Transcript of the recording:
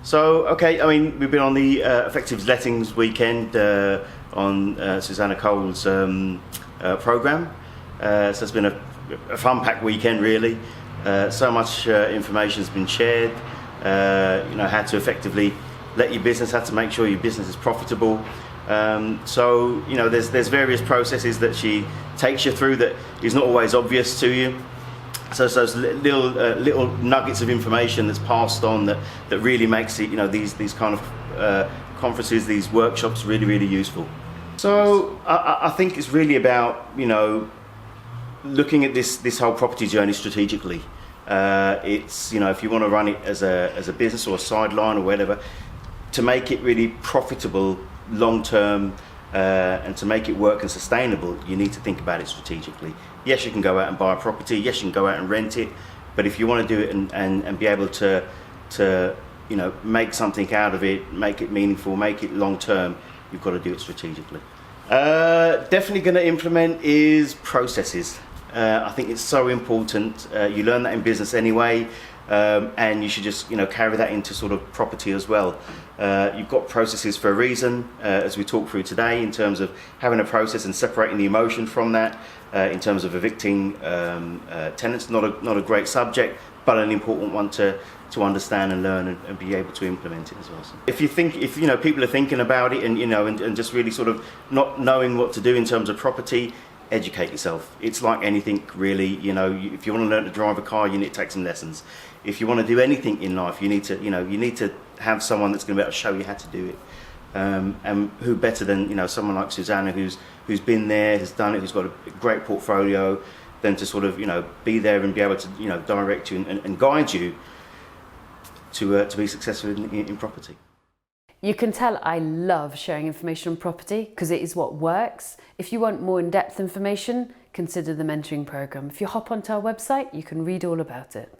So, okay, I mean, we've been on the Effective Lettings weekend on Susannah Cole's programme. So it's been a fun-packed weekend, really. So much information has been shared. How to effectively let your business, how to make sure your business is profitable. There's various processes that she takes you through that is not always obvious to you. So those little nuggets of information that's passed on that really makes it, these kind of conferences, these workshops really, really useful. So I think it's really about, looking at this whole property journey strategically. It's, if you want to run it as a business or a sideline or whatever, to make it really profitable long term, and to make it work and sustainable, you need to think about it strategically. Yes, you can go out and buy a property, yes, you can go out and rent it, but if you want to do it and be able to make something out of it, make it meaningful, make it long term, you've got to do it strategically. Definitely going to implement is processes. I think it's so important. You learn that in business anyway, and you should just carry that into sort of property as well. You've got processes for a reason, as we talked through today, in terms of having a process and separating the emotion from that. In terms of evicting tenants, not a great subject, but an important one to understand and learn and be able to implement it as well. So if people are thinking about it and just really sort of not knowing what to do in terms of property, educate yourself. It's like anything really. If you want to learn to drive a car, you need to take some lessons. If you want to do anything in life, you need to have someone that's going to be able to show you how to do it. And who better than someone like Susannah, who's been there, has done it, who's got a great portfolio, than to sort of be there and be able to direct you and guide you to be successful in property. You can tell I love sharing information on property because it is what works. If you want more in-depth information, consider the mentoring programme. If you hop onto our website, you can read all about it.